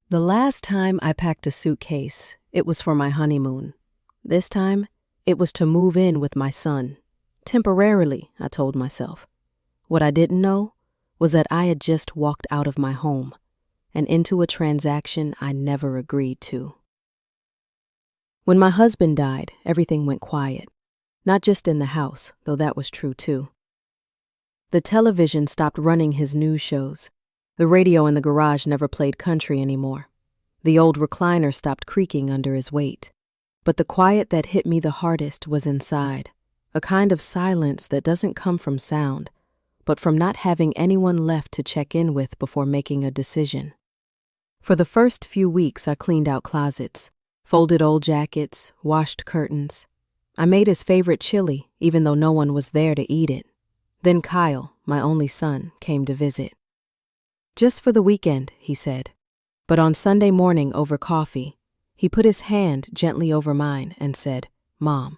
The last time I packed a suitcase, it was for my honeymoon. This time, it was to move in with my son. Temporarily, I told myself. What I didn't know was that I had just walked out of my home and into a transaction I never agreed to. When my husband died, everything went quiet. Not just in the house, though that was true too. The television stopped running his news shows. The radio in the garage never played country anymore. The old recliner stopped creaking under his weight. But the quiet that hit me the hardest was inside, a kind of silence that doesn't come from sound, but from not having anyone left to check in with before making a decision. For the first few weeks, I cleaned out closets, folded old jackets, washed curtains. I made his favorite chili, even though no one was there to eat it. Then Kyle, my only son, came to visit. Just for the weekend, he said. But on Sunday morning over coffee, he put his hand gently over mine and said, "Mom,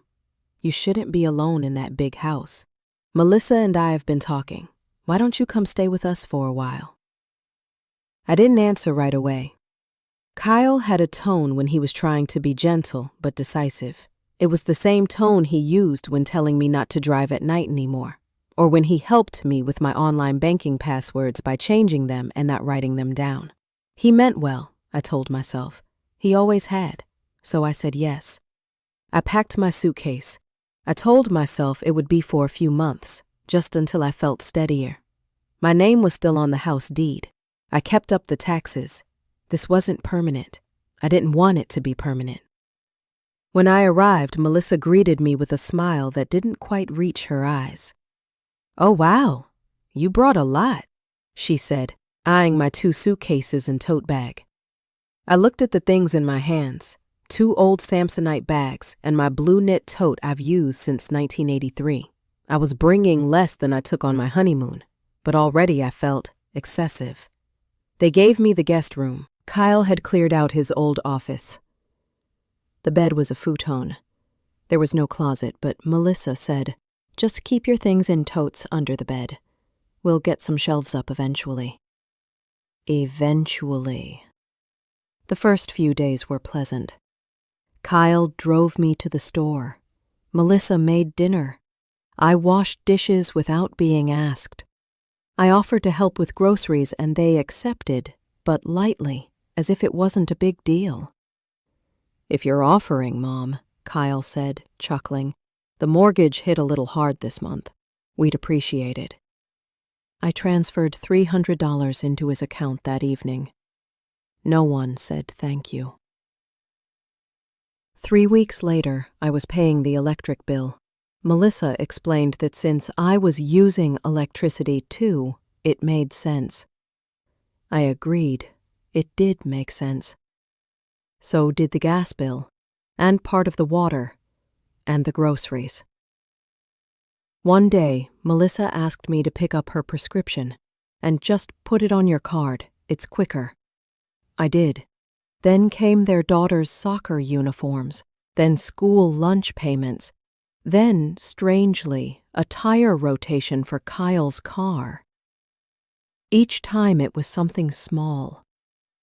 you shouldn't be alone in that big house. Melissa and I have been talking. Why don't you come stay with us for a while?" I didn't answer right away. Kyle had a tone when he was trying to be gentle but decisive. It was the same tone he used when telling me not to drive at night anymore, or when he helped me with my online banking passwords by changing them and not writing them down. He meant well, I told myself. He always had, so I said yes. I packed my suitcase. I told myself it would be for a few months, just until I felt steadier. My name was still on the house deed. I kept up the taxes. This wasn't permanent. I didn't want it to be permanent. When I arrived, Melissa greeted me with a smile that didn't quite reach her eyes. "Oh, wow, you brought a lot," she said, eyeing my 2 suitcases and tote bag. I looked at the things in my hands, 2 old Samsonite bags and my blue knit tote I've used since 1983. I was bringing less than I took on my honeymoon, but already I felt excessive. They gave me the guest room. Kyle had cleared out his old office. The bed was a futon. There was no closet, but Melissa said, "Just keep your things in totes under the bed. We'll get some shelves up eventually." Eventually. The first few days were pleasant. Kyle drove me to the store. Melissa made dinner. I washed dishes without being asked. I offered to help with groceries and they accepted, but lightly, as if it wasn't a big deal. "If you're offering, Mom," Kyle said, chuckling. "The mortgage hit a little hard this month. We'd appreciate it." I transferred $300 into his account that evening. No one said thank you. 3 weeks later, I was paying the electric bill. Melissa explained that since I was using electricity too, it made sense. I agreed. It did make sense. So did the gas bill, and part of the water, and the groceries. One day, Melissa asked me to pick up her prescription and just put it on your card. It's quicker. I did. Then came their daughter's soccer uniforms, then school lunch payments, then, strangely, a tire rotation for Kyle's car. Each time it was something small.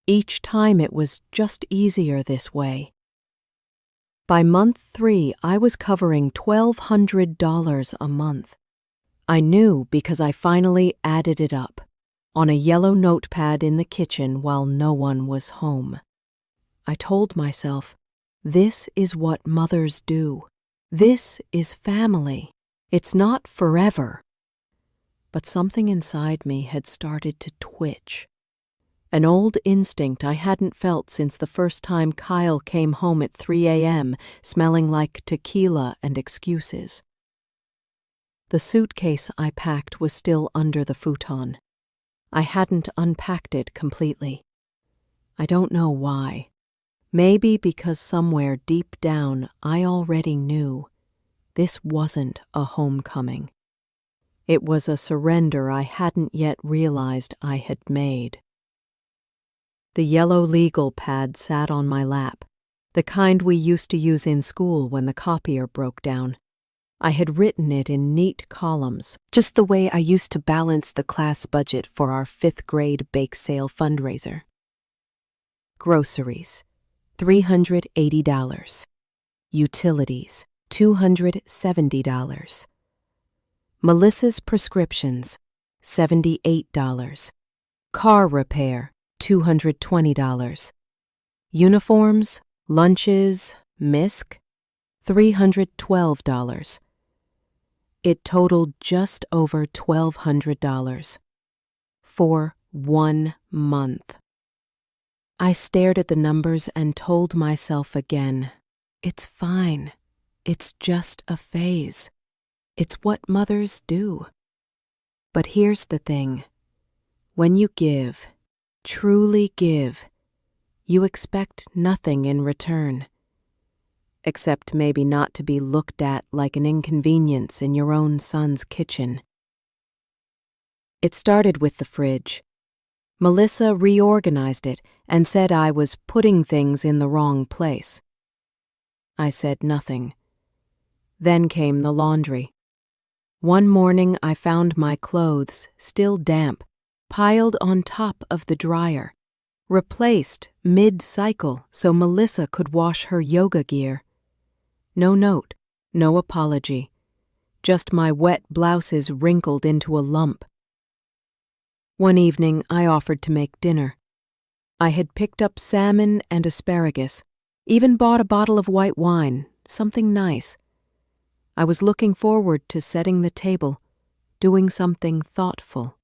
Each time it was just easier this way. By month 3, I was covering $1,200 a month. I knew because I finally added it up on a yellow notepad in the kitchen while no one was home. I told myself, this is what mothers do. This is family. It's not forever. But something inside me had started to twitch. An old instinct I hadn't felt since the first time Kyle came home at 3 a.m. smelling like tequila and excuses. The suitcase I packed was still under the futon. I hadn't unpacked it completely. I don't know why. Maybe because somewhere deep down I already knew this wasn't a homecoming. It was a surrender I hadn't yet realized I had made. The yellow legal pad sat on my lap, the kind we used to use in school when the copier broke down. I had written it in neat columns, just the way I used to balance the class budget for our 5th grade bake sale fundraiser. Groceries, $380. Utilities, $270. Melissa's prescriptions, $78. Car repair, $220. Uniforms, lunches, misc, $312. It totaled just over $1,200 for 1 month. I stared at the numbers and told myself again, it's fine. It's just a phase. It's what mothers do. But here's the thing. When you give, truly give, you expect nothing in return. Except maybe not to be looked at like an inconvenience in your own son's kitchen. It started with the fridge. Melissa reorganized it and said I was putting things in the wrong place. I said nothing. Then came the laundry. One morning I found my clothes, still damp, piled on top of the dryer, replaced mid-cycle so Melissa could wash her yoga gear. No note, no apology, just my wet blouses wrinkled into a lump. One evening I offered to make dinner. I had picked up salmon and asparagus, even bought a bottle of white wine, something nice. I was looking forward to setting the table, doing something thoughtful.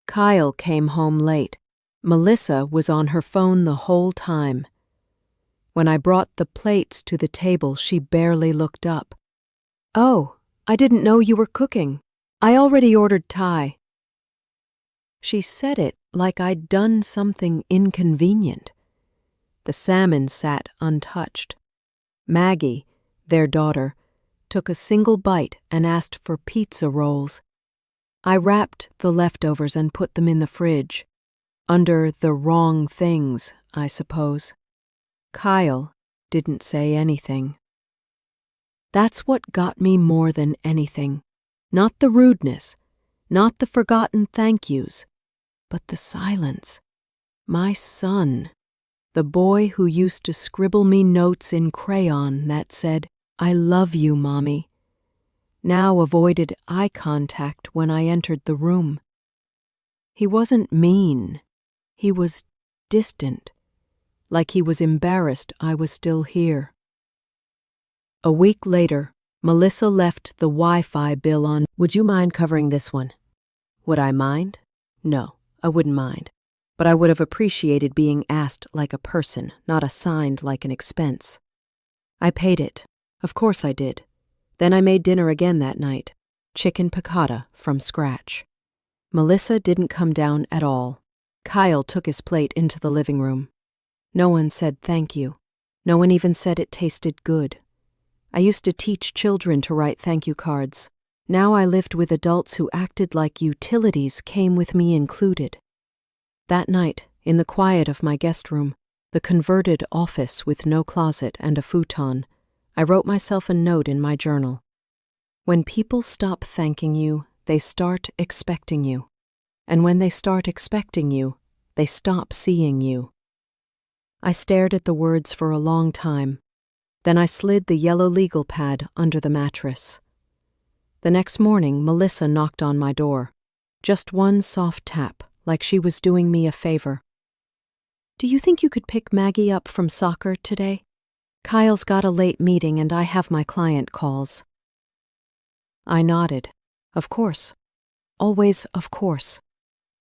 Kyle came home late. Melissa was on her phone the whole time. When I brought the plates to the table, she barely looked up. "Oh, I didn't know you were cooking. I already ordered Thai." She said it like I'd done something inconvenient. The salmon sat untouched. Maggie, their daughter, took a single bite and asked for pizza rolls. I wrapped the leftovers and put them in the fridge. Under the wrong things, I suppose. Kyle didn't say anything. That's what got me more than anything. Not the rudeness, not the forgotten thank yous, but the silence. My son, the boy who used to scribble me notes in crayon that said, "I love you, Mommy," now avoided eye contact when I entered the room. He wasn't mean. He was distant, like he was embarrassed I was still here. A week later, Melissa left the Wi-Fi bill on. "Would you mind covering this one?" Would I mind? No, I wouldn't mind. But I would have appreciated being asked like a person, not assigned like an expense. I paid it. Of course I did. Then I made dinner again that night. Chicken piccata from scratch. Melissa didn't come down at all. Kyle took his plate into the living room. No one said thank you. No one even said it tasted good. I used to teach children to write thank you cards. Now I lived with adults who acted like utilities came with me included. That night, in the quiet of my guest room, the converted office with no closet and a futon, I wrote myself a note in my journal. When people stop thanking you, they start expecting you. And when they start expecting you, they stop seeing you. I stared at the words for a long time. Then I slid the yellow legal pad under the mattress. The next morning, Melissa knocked on my door. Just one soft tap, like she was doing me a favor. "Do you think you could pick Maggie up from soccer today? Kyle's got a late meeting and I have my client calls." I nodded. Of course. Always of course.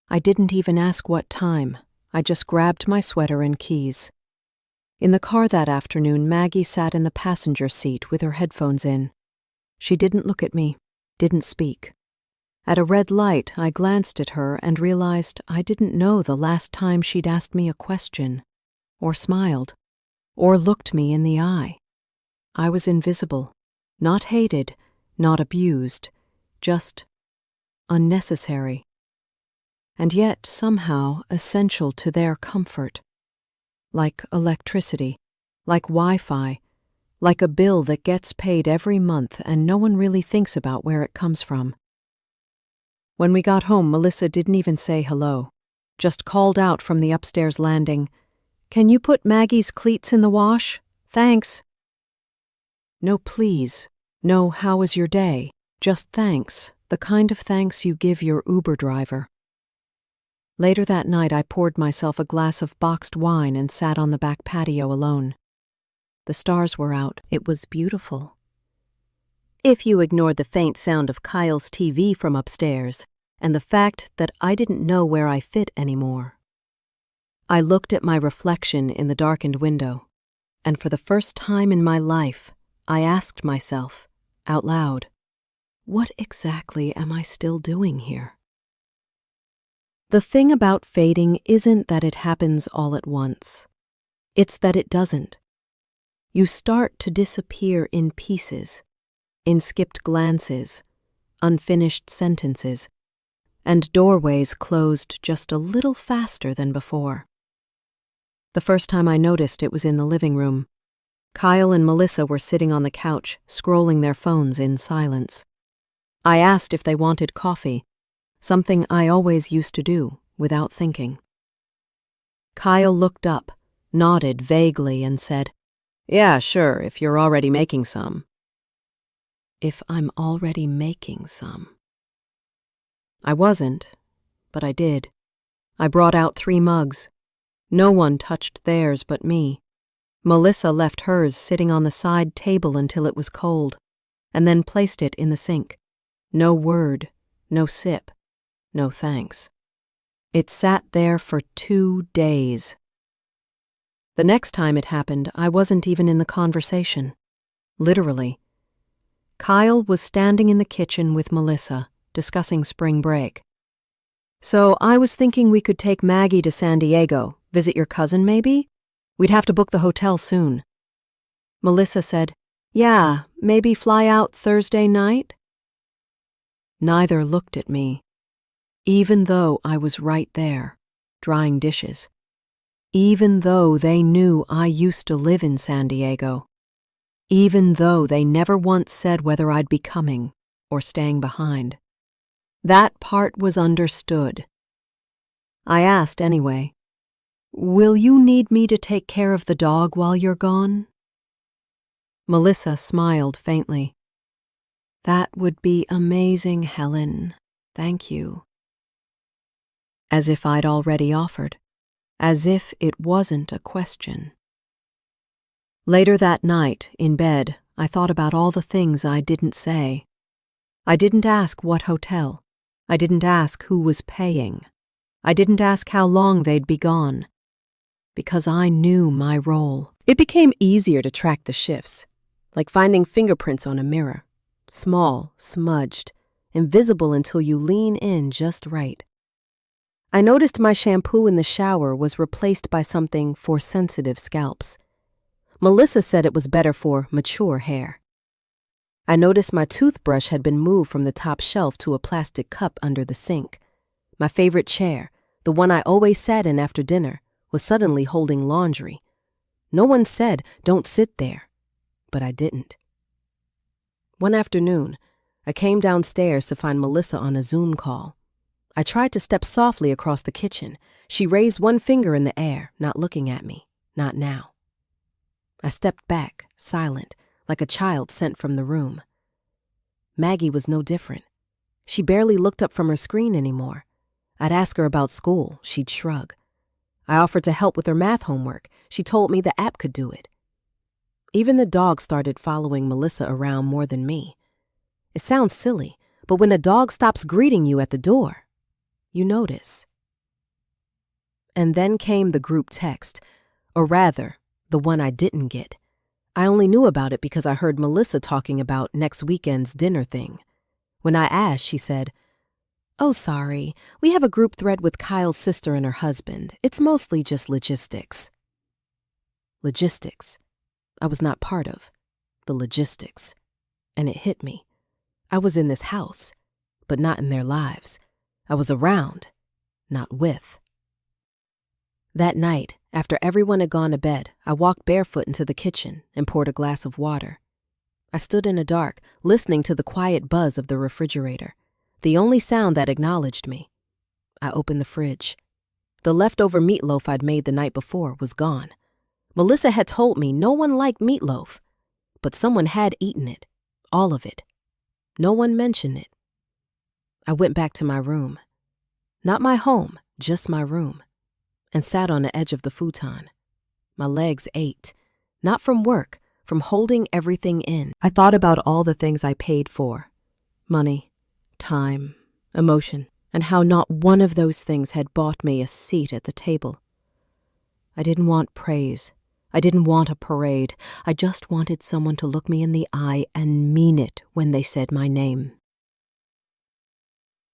I didn't even ask what time. I just grabbed my sweater and keys. In the car that afternoon, Maggie sat in the passenger seat with her headphones in. She didn't look at me, didn't speak. At a red light, I glanced at her and realized I didn't know the last time she'd asked me a question, or smiled, or looked me in the eye. I was invisible, not hated, not abused, just unnecessary. And yet somehow essential to their comfort. Like electricity, like Wi-Fi, like a bill that gets paid every month and no one really thinks about where it comes from. When we got home, Melissa didn't even say hello, just called out from the upstairs landing, Can you put Maggie's cleats in the wash? Thanks. No, please. No, how was your day? Just thanks, the kind of thanks you give your Uber driver. Later that night, I poured myself a glass of boxed wine and sat on the back patio alone. The stars were out. It was beautiful. If you ignored the faint sound of Kyle's TV from upstairs and the fact that I didn't know where I fit anymore. I looked at my reflection in the darkened window, and for the first time in my life, I asked myself, out loud, what exactly am I still doing here? The thing about fading isn't that it happens all at once. It's that it doesn't. You start to disappear in pieces, in skipped glances, unfinished sentences, and doorways closed just a little faster than before. The first time I noticed it was in the living room. Kyle and Melissa were sitting on the couch, scrolling their phones in silence. I asked if they wanted coffee, something I always used to do, without thinking. Kyle looked up, nodded vaguely, and said, "Yeah, sure, if you're already making some." If I'm already making some. I wasn't, but I did. I brought out 3 mugs. No one touched theirs but me. Melissa left hers sitting on the side table until it was cold, and then placed it in the sink. No word, no sip, no thanks. It sat there for 2 days. The next time it happened, I wasn't even in the conversation. Literally. Kyle was standing in the kitchen with Melissa, discussing spring break. "So I was thinking we could take Maggie to San Diego, visit your cousin maybe? We'd have to book the hotel soon." Melissa said, "Yeah, maybe fly out Thursday night?" Neither looked at me, even though I was right there, drying dishes. Even though they knew I used to live in San Diego. Even though they never once said whether I'd be coming or staying behind. That part was understood. I asked anyway, "Will you need me to take care of the dog while you're gone?" Melissa smiled faintly. "That would be amazing, Helen. Thank you." As if I'd already offered. As if it wasn't a question. Later that night, in bed, I thought about all the things I didn't say. I didn't ask what hotel. I didn't ask who was paying. I didn't ask how long they'd be gone. Because I knew my role. It became easier to track the shifts, like finding fingerprints on a mirror. Small, smudged, invisible until you lean in just right. I noticed my shampoo in the shower was replaced by something for sensitive scalps. Melissa said it was better for mature hair. I noticed my toothbrush had been moved from the top shelf to a plastic cup under the sink. My favorite chair, the one I always sat in after dinner, was suddenly holding laundry. No one said, "Don't sit there," but I didn't. One afternoon, I came downstairs to find Melissa on a Zoom call. I tried to step softly across the kitchen. She raised one finger in the air, not looking at me, not now. I stepped back, silent, like a child sent from the room. Maggie was no different. She barely looked up from her screen anymore. I'd ask her about school, she'd shrug. I offered to help with her math homework. She told me the app could do it. Even the dog started following Melissa around more than me. It sounds silly, but when a dog stops greeting you at the door, you notice. And then came the group text, or rather, the one I didn't get. I only knew about it because I heard Melissa talking about next weekend's dinner thing. When I asked, she said, "Oh, sorry, we have a group thread with Kyle's sister and her husband. It's mostly just logistics." Logistics. I was not part of. The logistics. And it hit me. I was in this house, but not in their lives. I was around, not with. That night, after everyone had gone to bed, I walked barefoot into the kitchen and poured a glass of water. I stood in the dark, listening to the quiet buzz of the refrigerator, the only sound that acknowledged me. I opened the fridge. The leftover meatloaf I'd made the night before was gone. Melissa had told me no one liked meatloaf, but someone had eaten it, all of it. No one mentioned it. I went back to my room. Not my home, just my room, and sat on the edge of the futon. My legs ached, not from work, from holding everything in. I thought about all the things I paid for: money, time, emotion, and how not one of those things had bought me a seat at the table. I didn't want praise. I didn't want a parade. I just wanted someone to look me in the eye and mean it when they said my name.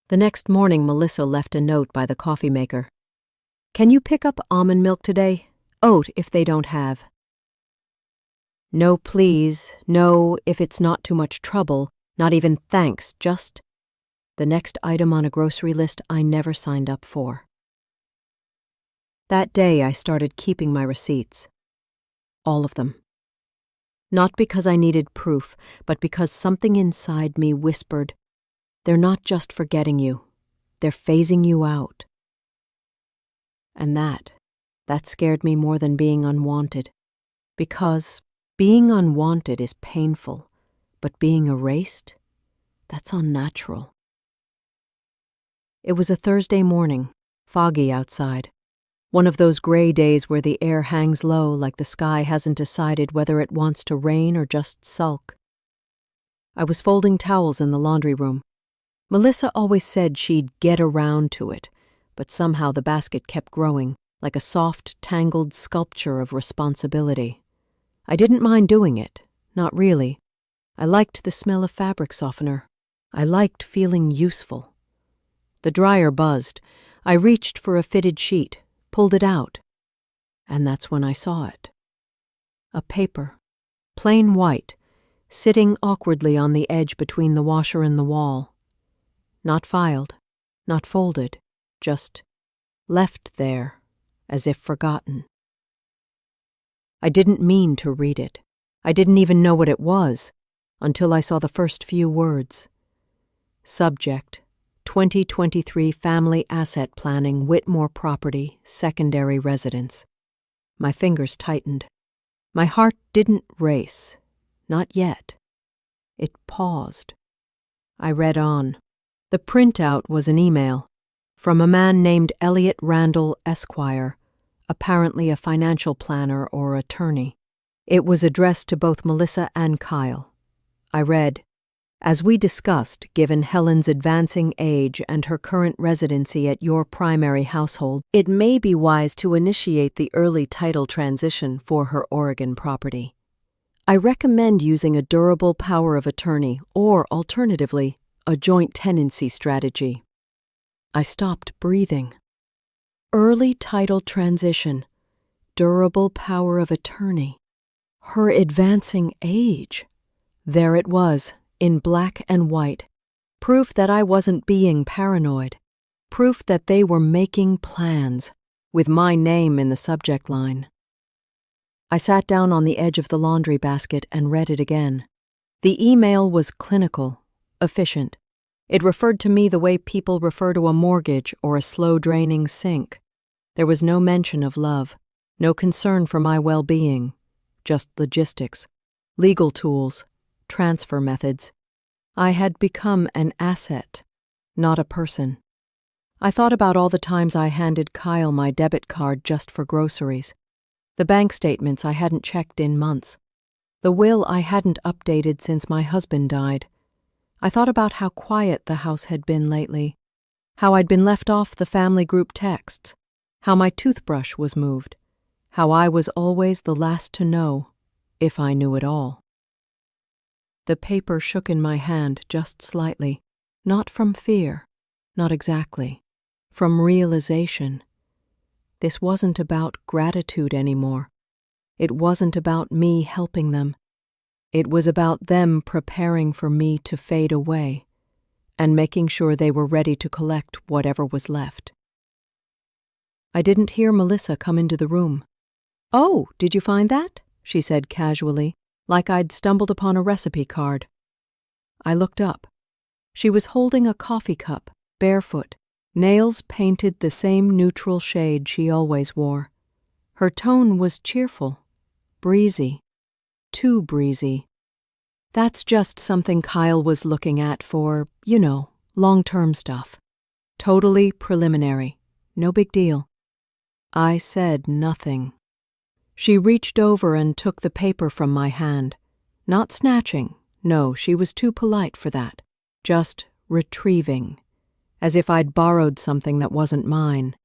The next morning, Melissa left a note by the coffee maker. "Can you pick up almond milk today? Oat if they don't have." No please, no if it's not too much trouble, not even thanks, just the next item on a grocery list I never signed up for. That day I started keeping my receipts. All of them. Not because I needed proof, but because something inside me whispered, they're not just forgetting you, they're phasing you out. And that scared me more than being unwanted, because being unwanted is painful, but being erased, that's unnatural. It was a Thursday morning, foggy outside. One of those gray days where the air hangs low like the sky hasn't decided whether it wants to rain or just sulk. I was folding towels in the laundry room. Melissa always said she'd get around to it, but somehow the basket kept growing, like a soft, tangled sculpture of responsibility. I didn't mind doing it, not really. I liked the smell of fabric softener. I liked feeling useful. The dryer buzzed. I reached for a fitted sheet, pulled it out, and that's when I saw it. A paper, plain white, sitting awkwardly on the edge between the washer and the wall. Not filed, not folded, just left there, as if forgotten. I didn't mean to read it. I didn't even know what it was, until I saw the first few words. Subject: 2023 Family Asset Planning, Whitmore Property, Secondary Residence. My fingers tightened. My heart didn't race. Not yet. It paused. I read on. The printout was an email from a man named Elliot Randall, Esquire, apparently a financial planner or attorney. It was addressed to both Melissa and Kyle. I read, "As we discussed, given Helen's advancing age and her current residency at your primary household, it may be wise to initiate the early title transition for her Oregon property. I recommend using a durable power of attorney or, alternatively, a joint tenancy strategy." I stopped breathing. Early title transition, durable power of attorney, her advancing age. There it was, in black and white, proof that I wasn't being paranoid, proof that they were making plans, with my name in the subject line. I sat down on the edge of the laundry basket and read it again. The email was clinical, efficient. It referred to me the way people refer to a mortgage or a slow-draining sink. There was no mention of love, no concern for my well-being, just logistics, legal tools, transfer methods. I had become an asset, not a person. I thought about all the times I handed Kyle my debit card just for groceries, the bank statements I hadn't checked in months, the will I hadn't updated since my husband died. I thought about how quiet the house had been lately, how I'd been left off the family group texts, how my toothbrush was moved, how I was always the last to know, if I knew at all. The paper shook in my hand just slightly, not from fear, not exactly, from realization. This wasn't about gratitude anymore. It wasn't about me helping them. It was about them preparing for me to fade away and making sure they were ready to collect whatever was left. I didn't hear Melissa come into the room. "Oh, did you find that?" she said casually, like I'd stumbled upon a recipe card. I looked up. She was holding a coffee cup, barefoot, Nails painted the same neutral shade she always wore. Her tone was cheerful, breezy, too breezy. That's just something Kyle was looking at for, long-term stuff. Totally preliminary. No big deal. I said nothing. She reached over and took the paper from my hand. Not snatching. No, she was too polite for that. Just retrieving. As if I'd borrowed something that wasn't mine.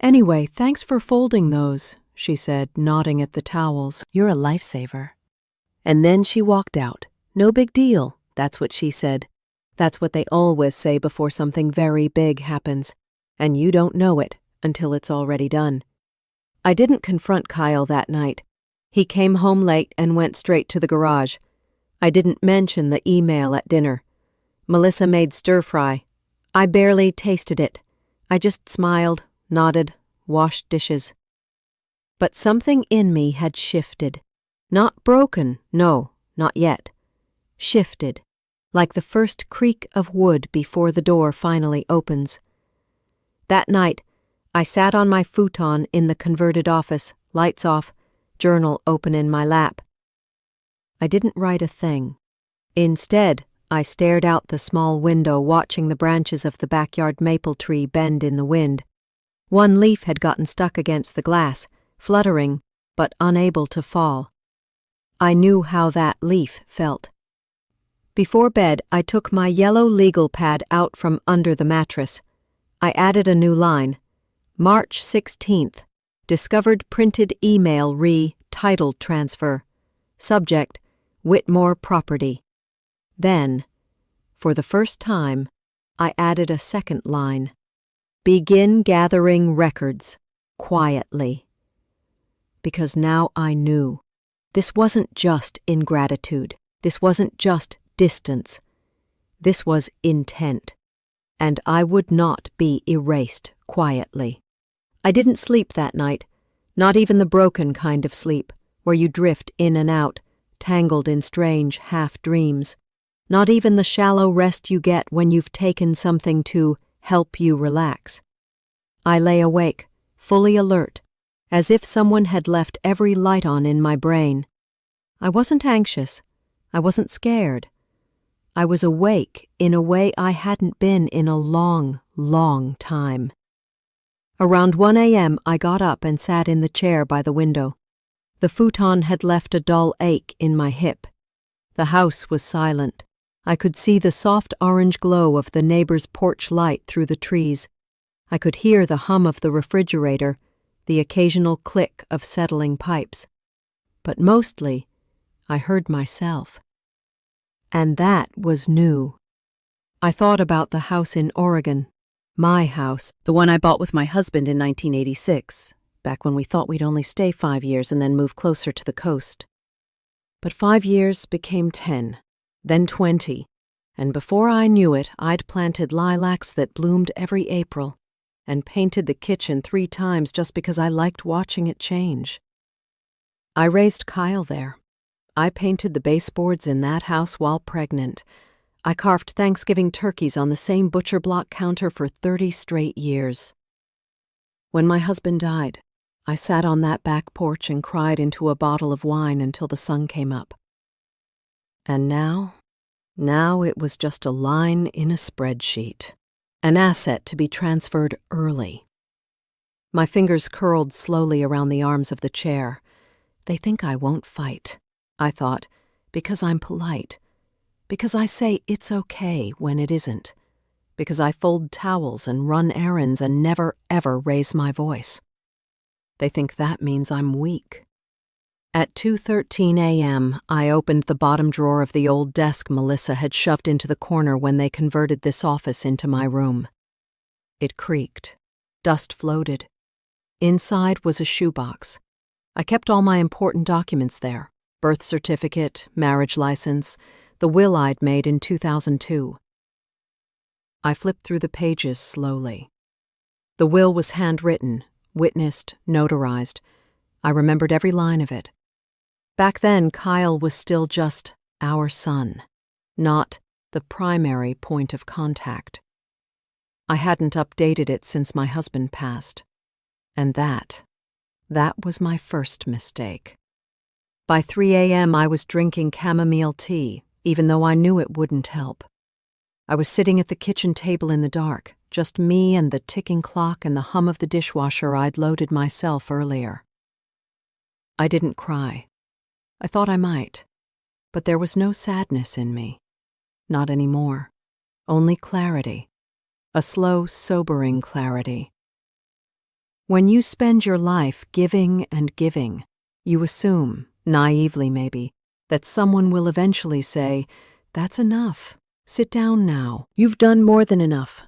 "Anyway, thanks for folding those," she said, nodding at the towels. "You're a lifesaver." And then she walked out. No big deal, that's what she said. That's what they always say before something very big happens. And you don't know it until it's already done. I didn't confront Kyle that night. He came home late and went straight to the garage. I didn't mention the email at dinner. Melissa made stir-fry. I barely tasted it. I just smiled, nodded, washed dishes. But something in me had shifted. Not broken, no, not yet. Shifted, like the first creak of wood before the door finally opens. That night, I sat on my futon in the converted office, lights off, journal open in my lap. I didn't write a thing. Instead, I stared out the small window watching the branches of the backyard maple tree bend in the wind. One leaf had gotten stuck against the glass, fluttering, but unable to fall. I knew how that leaf felt. Before bed, I took my yellow legal pad out from under the mattress. I added a new line. March 16th. Discovered printed email title transfer. Subject, Whitmore property. Then, for the first time, I added a second line. Begin gathering records, quietly. Because now I knew. This wasn't just ingratitude. This wasn't just distance. This was intent. And I would not be erased quietly. I didn't sleep that night, not even the broken kind of sleep, where you drift in and out, tangled in strange half-dreams. Not even the shallow rest you get when you've taken something to help you relax. I lay awake, fully alert, as if someone had left every light on in my brain. I wasn't anxious. I wasn't scared. I was awake in a way I hadn't been in a long, long time. Around 1 a.m., I got up and sat in the chair by the window. The futon had left a dull ache in my hip. The house was silent. I could see the soft orange glow of the neighbor's porch light through the trees. I could hear the hum of the refrigerator, the occasional click of settling pipes. But mostly, I heard myself. And that was new. I thought about the house in Oregon, my house, the one I bought with my husband in 1986, back when we thought we'd only stay 5 years and then move closer to the coast. But 5 years became 10, then 20, and before I knew it, I'd planted lilacs that bloomed every April and painted the kitchen 3 times just because I liked watching it change. I raised Kyle there. I painted the baseboards in that house while pregnant. I carved Thanksgiving turkeys on the same butcher block counter for 30 straight years. When my husband died, I sat on that back porch and cried into a bottle of wine until the sun came up. And now it was just a line in a spreadsheet, an asset to be transferred early. My fingers curled slowly around the arms of the chair. They think I won't fight, I thought, because I'm polite, because I say it's okay when it isn't, because I fold towels and run errands and never, ever raise my voice. They think that means I'm weak. At 2:13 a.m., I opened the bottom drawer of the old desk Melissa had shoved into the corner when they converted this office into my room. It creaked. Dust floated. Inside was a shoebox. I kept all my important documents there. Birth certificate, marriage license, the will I'd made in 2002. I flipped through the pages slowly. The will was handwritten, witnessed, notarized. I remembered every line of it. Back then, Kyle was still just our son, not the primary point of contact. I hadn't updated it since my husband passed. And that was my first mistake. By 3 a.m., I was drinking chamomile tea, even though I knew it wouldn't help. I was sitting at the kitchen table in the dark, just me and the ticking clock and the hum of the dishwasher I'd loaded myself earlier. I didn't cry. I thought I might, but there was no sadness in me. Not anymore. Only clarity. A slow, sobering clarity. When you spend your life giving and giving, you assume, naively maybe, that someone will eventually say, "That's enough. Sit down now. You've done more than enough."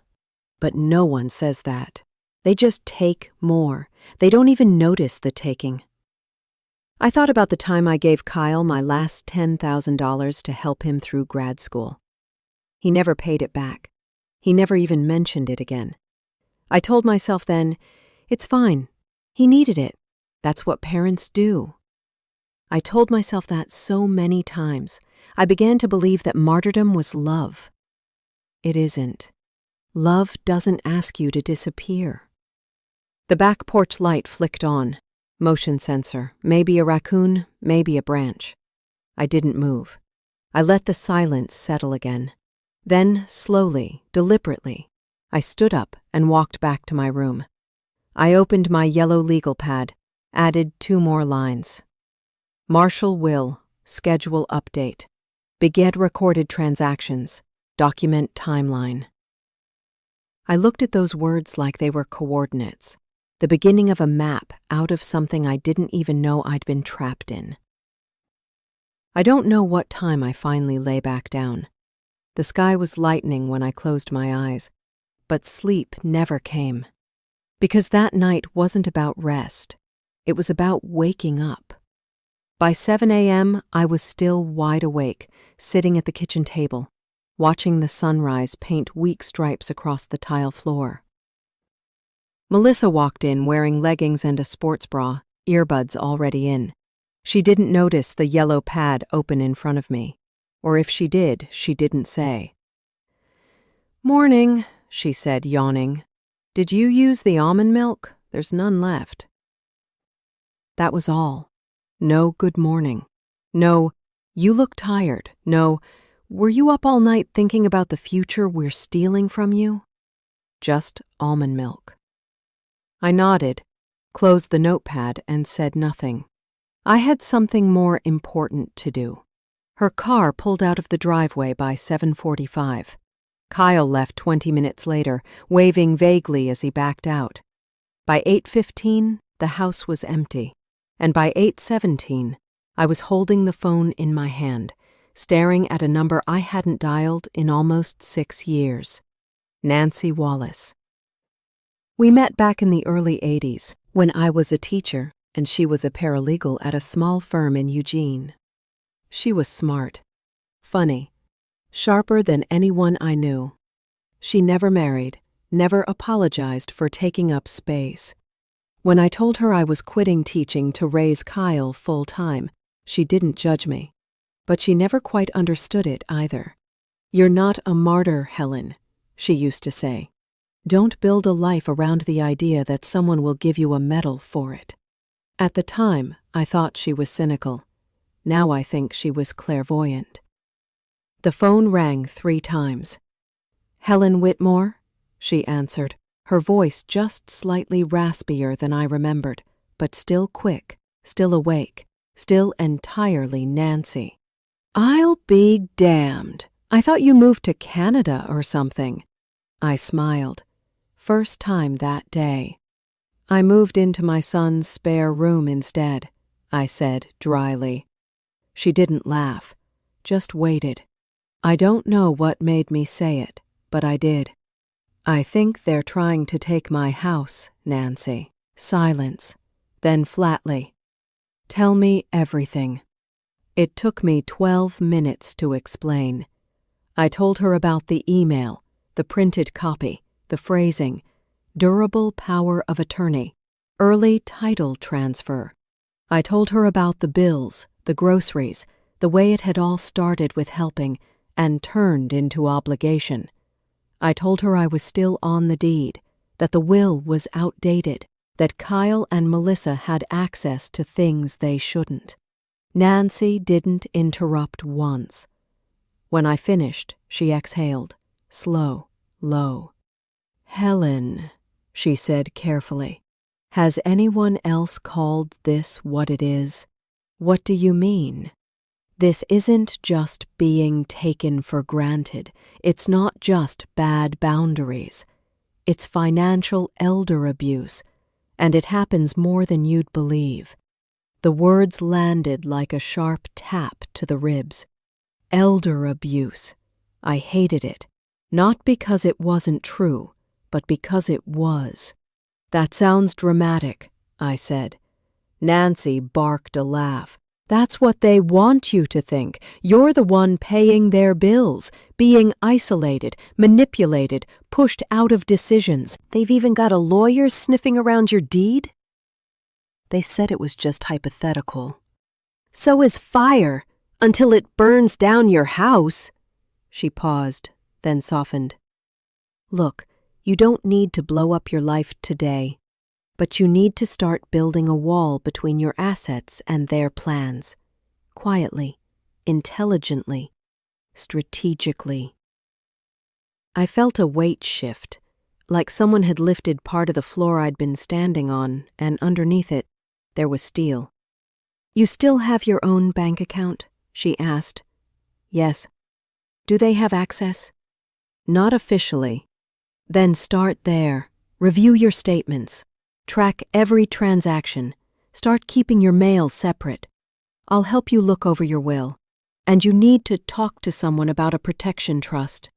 But no one says that. They just take more. They don't even notice the taking. I thought about the time I gave Kyle my last $10,000 to help him through grad school. He never paid it back. He never even mentioned it again. I told myself then, it's fine. He needed it. That's what parents do. I told myself that so many times. I began to believe that martyrdom was love. It isn't. Love doesn't ask you to disappear. The back porch light flicked on. Motion sensor, maybe a raccoon, maybe a branch. I didn't move. I let the silence settle again. Then, slowly, deliberately, I stood up and walked back to my room. I opened my yellow legal pad, added 2 more lines. Marshall will, schedule update. Begin recorded transactions. Document timeline. I looked at those words like they were coordinates, the beginning of a map out of something I didn't even know I'd been trapped in. I don't know what time I finally lay back down. The sky was lightening when I closed my eyes, but sleep never came. Because that night wasn't about rest. It was about waking up. By 7 a.m., I was still wide awake, sitting at the kitchen table, watching the sunrise paint weak stripes across the tile floor. Melissa walked in wearing leggings and a sports bra, earbuds already in. She didn't notice the yellow pad open in front of me. Or if she did, she didn't say. "Morning," she said, yawning. "Did you use the almond milk? There's none left." That was all. No good morning. No, you look tired. No, were you up all night thinking about the future we're stealing from you? Just almond milk. I nodded, closed the notepad, and said nothing. I had something more important to do. Her car pulled out of the driveway by 7:45. Kyle left 20 minutes later, waving vaguely as he backed out. By 8:15, the house was empty, and by 8:17, I was holding the phone in my hand, staring at a number I hadn't dialed in almost 6 years. Nancy Wallace. We met back in the early 80s, when I was a teacher and she was a paralegal at a small firm in Eugene. She was smart, funny, sharper than anyone I knew. She never married, never apologized for taking up space. When I told her I was quitting teaching to raise Kyle full-time, she didn't judge me. But she never quite understood it either. "You're not a martyr, Helen," she used to say. "Don't build a life around the idea that someone will give you a medal for it." At the time, I thought she was cynical. Now I think she was clairvoyant. The phone rang 3 times. "Helen Whitmore?" she answered, her voice just slightly raspier than I remembered, but still quick, still awake, still entirely Nancy. "I'll be damned. I thought you moved to Canada or something." I smiled. First time that day. "I moved into my son's spare room instead," I said dryly. She didn't laugh, just waited. I don't know what made me say it, but I did. "I think they're trying to take my house, Nancy." Silence. Then flatly. "Tell me everything." It took me 12 minutes to explain. I told her about the email, the printed copy, the phrasing, durable power of attorney, early title transfer. I told her about the bills, the groceries, the way it had all started with helping and turned into obligation. I told her I was still on the deed, that the will was outdated, that Kyle and Melissa had access to things they shouldn't. Nancy didn't interrupt once. When I finished, she exhaled, slow, low. "Helen," she said carefully, "has anyone else called this what it is? What do you mean? This isn't just being taken for granted. It's not just bad boundaries. It's financial elder abuse, and it happens more than you'd believe." The words landed like a sharp tap to the ribs. Elder abuse. I hated it, not because it wasn't true, but because it was. "That sounds dramatic," I said. Nancy barked a laugh. "That's what they want you to think. You're the one paying their bills, being isolated, manipulated, pushed out of decisions. They've even got a lawyer sniffing around your deed?" They said it was just hypothetical. "So is fire, until it burns down your house." She paused, then softened. "Look, you don't need to blow up your life today, but you need to start building a wall between your assets and their plans. Quietly, intelligently, strategically." I felt a weight shift, like someone had lifted part of the floor I'd been standing on, and underneath it, there was steel. "You still have your own bank account?" she asked. "Yes." "Do they have access?" "Not officially." "Then start there. Review your statements. Track every transaction. Start keeping your mail separate. I'll help you look over your will. And you need to talk to someone about a protection trust."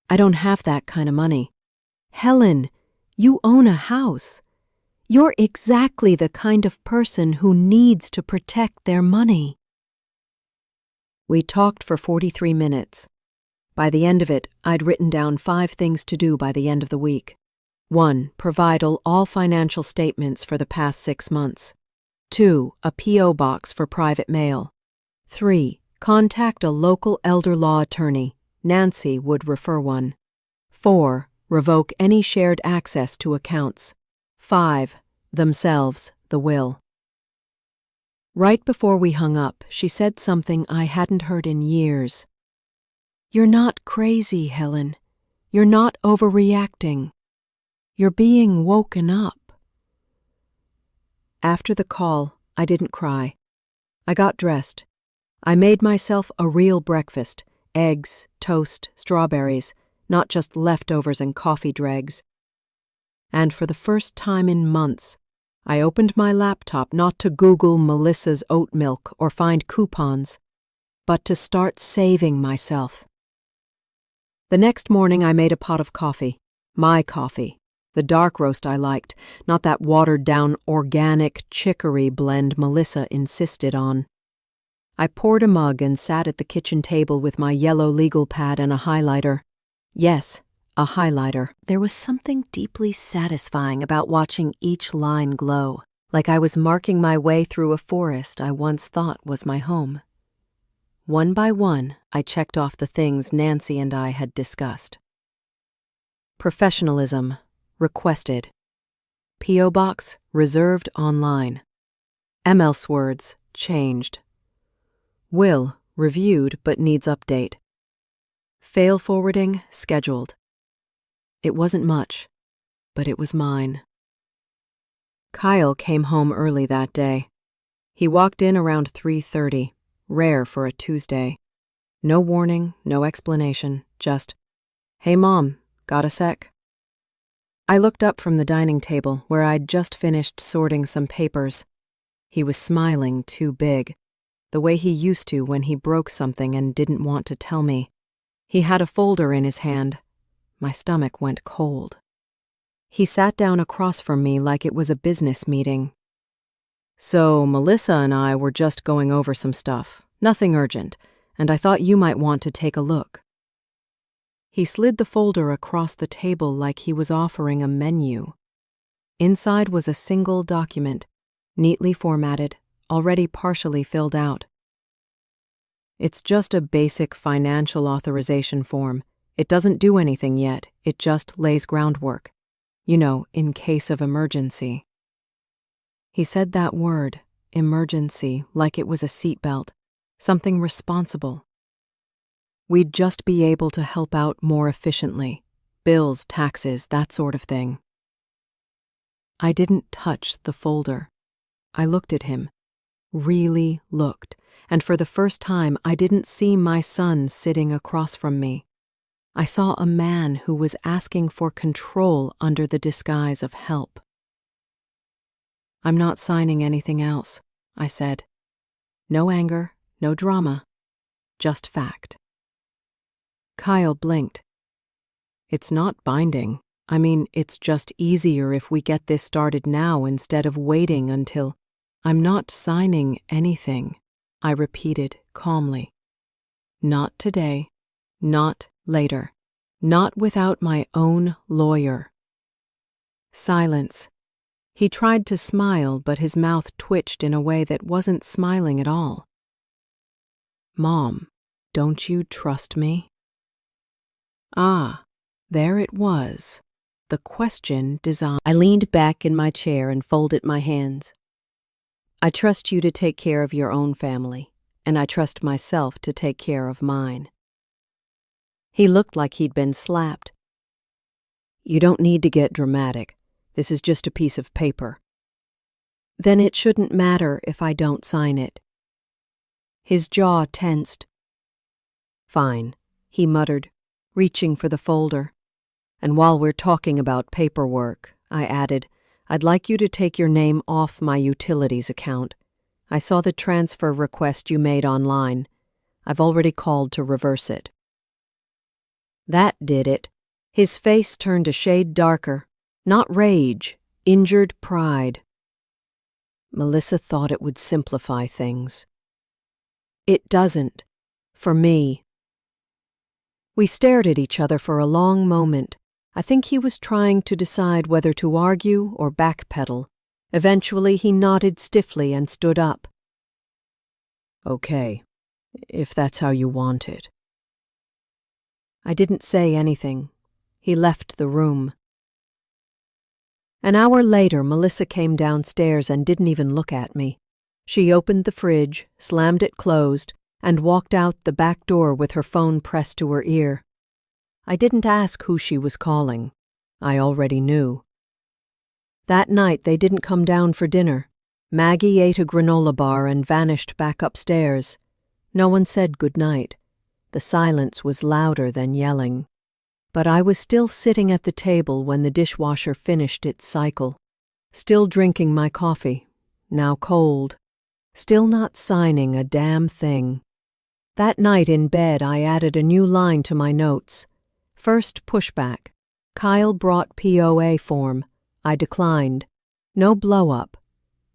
"I don't have that kind of money." "Helen, you own a house. You're exactly the kind of person who needs to protect their money." We talked for 43 minutes. By the end of it, I'd written down 5 things to do by the end of the week. 1. Provide all financial statements for the past 6 months. 2. A P.O. box for private mail. 3. Contact a local elder law attorney. Nancy would refer one. 4. Revoke any shared access to accounts. 5. Themselves, the will. Right before we hung up, she said something I hadn't heard in years. "You're not crazy, Helen. You're not overreacting. You're being woken up." After the call, I didn't cry. I got dressed. I made myself a real breakfast: eggs, toast, strawberries, not just leftovers and coffee dregs. And for the first time in months, I opened my laptop not to Google Melissa's oat milk or find coupons, but to start saving myself. The next morning I made a pot of coffee. My coffee. The dark roast I liked, not that watered-down organic chicory blend Melissa insisted on. I poured a mug and sat at the kitchen table with my yellow legal pad and a highlighter. Yes, a highlighter. There was something deeply satisfying about watching each line glow, like I was marking my way through a forest I once thought was my home. One by one, I checked off the things Nancy and I had discussed. Professionalism, requested. P.O. box, reserved online. MLS words, changed. Will, reviewed but needs update. Fail forwarding, scheduled. It wasn't much, but it was mine. Kyle came home early that day. He walked in around 3:30, rare for a Tuesday. No warning, no explanation, just, "Hey Mom, got a sec?" I looked up from the dining table where I'd just finished sorting some papers. He was smiling too big, the way he used to when he broke something and didn't want to tell me. He had a folder in his hand. My stomach went cold. He sat down across from me like it was a business meeting. "So, Melissa and I were just going over some stuff, nothing urgent, and I thought you might want to take a look." He slid the folder across the table like he was offering a menu. Inside was a single document, neatly formatted, already partially filled out. "It's just a basic financial authorization form. It doesn't do anything yet, it just lays groundwork. You know, in case of emergency. He said that word, emergency, like it was a seatbelt, something responsible. We'd just be able to help out more efficiently. Bills, taxes, that sort of thing. I didn't touch the folder. I looked at him, really looked, and for the first time I didn't see my son sitting across from me. I saw a man who was asking for control under the disguise of help. "I'm not signing anything else," I said. "No anger, no drama, just fact." Kyle blinked. "It's not binding. I mean, it's just easier if we get this started now instead of waiting until—" "I'm not signing anything," I repeated calmly. "Not today, not later, not without my own lawyer." Silence. He tried to smile, but his mouth twitched in a way that wasn't smiling at all. "Mom, don't you trust me?" Ah, there it was. The question designed. I leaned back in my chair and folded my hands. "I trust you to take care of your own family, and I trust myself to take care of mine." He looked like he'd been slapped. "You don't need to get dramatic. This is just a piece of paper." "Then it shouldn't matter if I don't sign it." His jaw tensed. "Fine," he muttered, reaching for the folder. "And while we're talking about paperwork," I added, "I'd like you to take your name off my utilities account. I saw the transfer request you made online. I've already called to reverse it." That did it. His face turned a shade darker. Not rage, injured pride. Melissa thought it would simplify things. It doesn't. For me. We stared at each other for a long moment. I think he was trying to decide whether to argue or backpedal. Eventually, he nodded stiffly and stood up. "Okay, if that's how you want it." I didn't say anything. He left the room. An hour later, Melissa came downstairs and didn't even look at me. She opened the fridge, slammed it closed, and walked out the back door with her phone pressed to her ear. I didn't ask who she was calling. I already knew. That night, they didn't come down for dinner. Maggie ate a granola bar and vanished back upstairs. No one said good night. The silence was louder than yelling. But I was still sitting at the table when the dishwasher finished its cycle. Still drinking my coffee, now cold. Still not signing a damn thing. That night in bed, I added a new line to my notes. First pushback. Kyle brought POA form. I declined. No blow-up.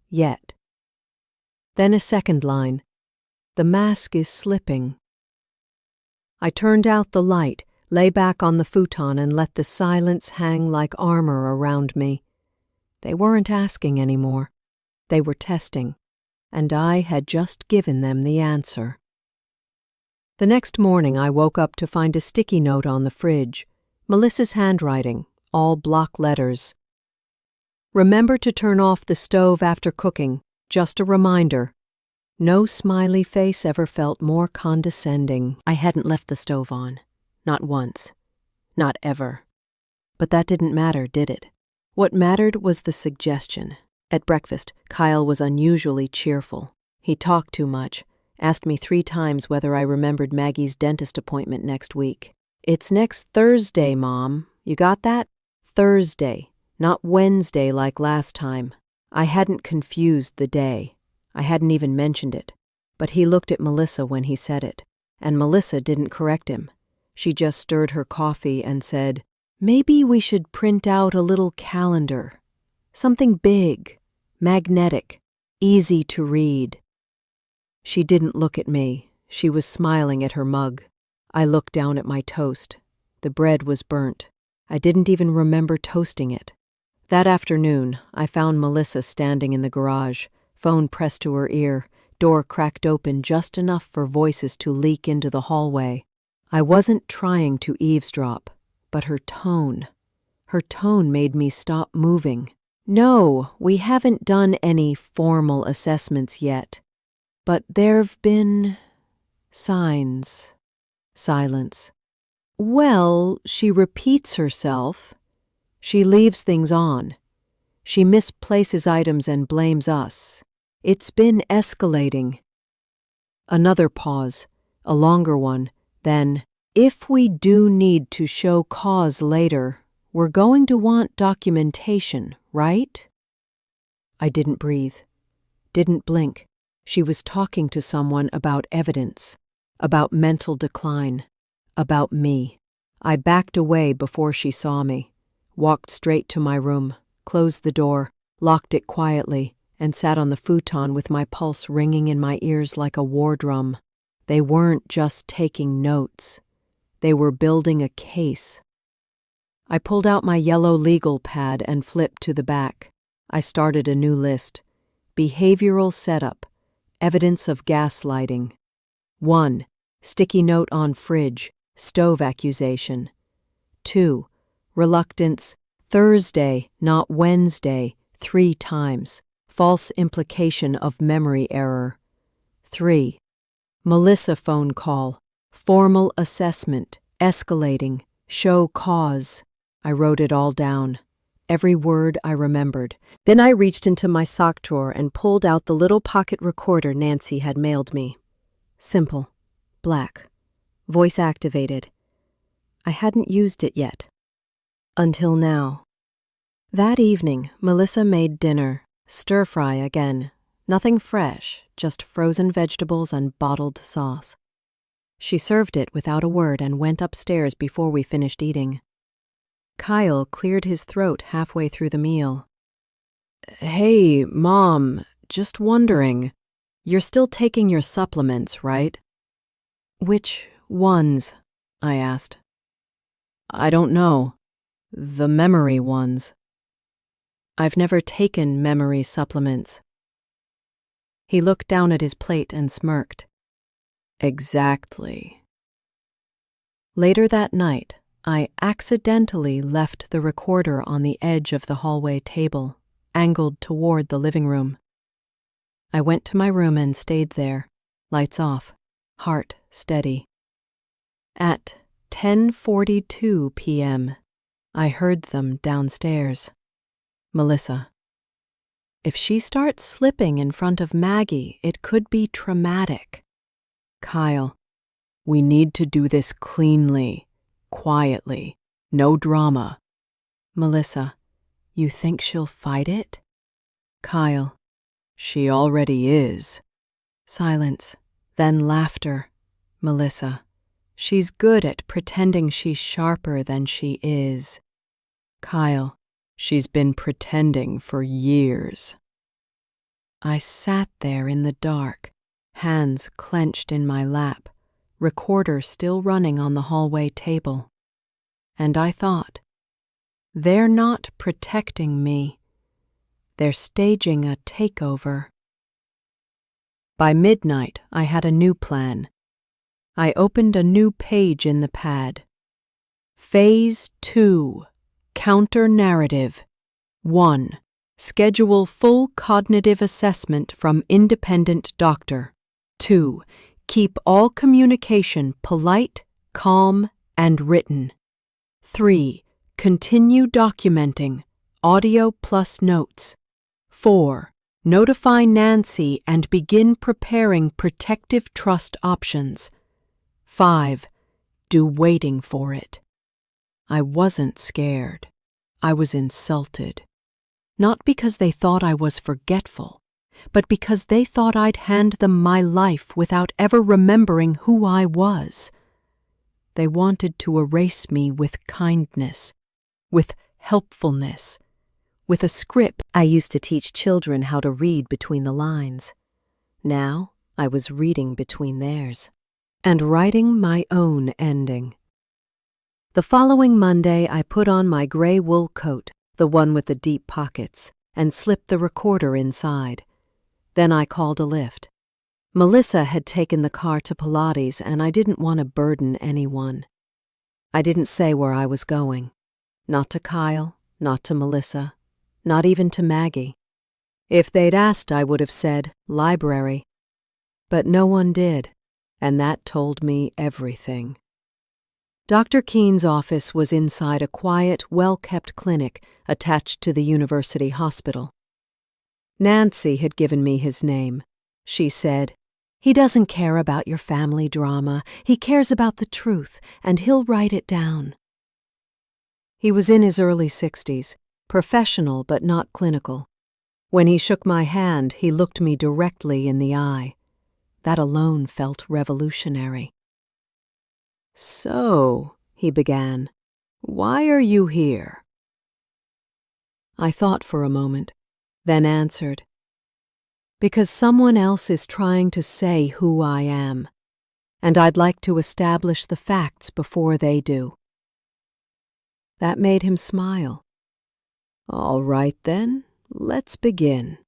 Yet. Then a second line. The mask is slipping. I turned out the light, lay back on the futon and let the silence hang like armor around me. They weren't asking anymore. They were testing, and I had just given them the answer. The next morning I woke up to find a sticky note on the fridge. Melissa's handwriting, all block letters. "Remember to turn off the stove after cooking. Just a reminder." No smiley face ever felt more condescending. I hadn't left the stove on. Not once. Not ever. But that didn't matter, did it? What mattered was the suggestion. At breakfast, Kyle was unusually cheerful. He talked too much, asked me 3 times whether I remembered Maggie's dentist appointment next week. "It's next Thursday, Mom. You got that? Thursday, not Wednesday like last time." I hadn't confused the day. I hadn't even mentioned it. But he looked at Melissa when he said it, and Melissa didn't correct him. She just stirred her coffee and said, "Maybe we should print out a little calendar. Something big, magnetic, easy to read." She didn't look at me. She was smiling at her mug. I looked down at my toast. The bread was burnt. I didn't even remember toasting it. That afternoon, I found Melissa standing in the garage, phone pressed to her ear, door cracked open just enough for voices to leak into the hallway. I wasn't trying to eavesdrop, but her tone made me stop moving. No, we haven't done any formal assessments yet, but there've been signs. Silence. Well, she repeats herself. She leaves things on. She misplaces items and blames us. It's been escalating. Another pause, a longer one. Then, if we do need to show cause later, we're going to want documentation, right? I didn't breathe, didn't blink. She was talking to someone about evidence, about mental decline, about me. I backed away before she saw me, walked straight to my room, closed the door, locked it quietly, and sat on the futon with my pulse ringing in my ears like a war drum. They weren't just taking notes. They were building a case. I pulled out my yellow legal pad and flipped to the back. I started a new list. Behavioral setup. Evidence of gaslighting. 1. Sticky note on fridge. Stove accusation. 2. Reluctance. Thursday, not Wednesday, 3 times. False implication of memory error. 3. Melissa phone call. Formal assessment. Escalating. Show cause. I wrote it all down. Every word I remembered. Then I reached into my sock drawer and pulled out the little pocket recorder Nancy had mailed me. Simple. Black. Voice activated. I hadn't used it yet. Until now. That evening, Melissa made dinner. Stir-fry again. Nothing fresh, just frozen vegetables and bottled sauce. She served it without a word and went upstairs before we finished eating. Kyle cleared his throat halfway through the meal. Hey, Mom, just wondering. You're still taking your supplements, right? Which ones? I asked. I don't know. The memory ones. I've never taken memory supplements. He looked down at his plate and smirked. Exactly. Later that night, I accidentally left the recorder on the edge of the hallway table, angled toward the living room. I went to my room and stayed there, lights off, heart steady. At 10:42 p.m., I heard them downstairs. Melissa. If she starts slipping in front of Maggie, it could be traumatic. Kyle. We need to do this cleanly, quietly, no drama. Melissa. You think she'll fight it? Kyle. She already is. Silence, then laughter. Melissa. She's good at pretending she's sharper than she is. Kyle. She's been pretending for years. I sat there in the dark, hands clenched in my lap, recorder still running on the hallway table. And I thought, they're not protecting me. They're staging a takeover. By midnight, I had a new plan. I opened a new page in the pad. Phase 2. Counter-narrative. 1. Schedule full cognitive assessment from independent doctor. 2. Keep all communication polite, calm, and written. 3. Continue documenting, audio plus notes. 4. Notify Nancy and begin preparing protective trust options. 5. Do waiting for it. I wasn't scared. I was insulted. Not because they thought I was forgetful, but because they thought I'd hand them my life without ever remembering who I was. They wanted to erase me with kindness, with helpfulness, with a script I used to teach children how to read between the lines. Now I was reading between theirs, and writing my own ending. The following Monday, I put on my gray wool coat, the one with the deep pockets, and slipped the recorder inside. Then I called a lift. Melissa had taken the car to Pilates, and I didn't want to burden anyone. I didn't say where I was going. Not to Kyle, not to Melissa, not even to Maggie. If they'd asked, I would have said, library. But no one did, and that told me everything. Dr. Keene's office was inside a quiet, well-kept clinic attached to the university hospital. Nancy had given me his name. She said, "He doesn't care about your family drama. He cares about the truth, and he'll write it down." He was in his early 60s, professional but not clinical. When he shook my hand, he looked me directly in the eye. That alone felt revolutionary. "So," he began, "why are you here?" I thought for a moment, then answered, "Because someone else is trying to say who I am, and I'd like to establish the facts before they do." That made him smile. "All right then, let's begin."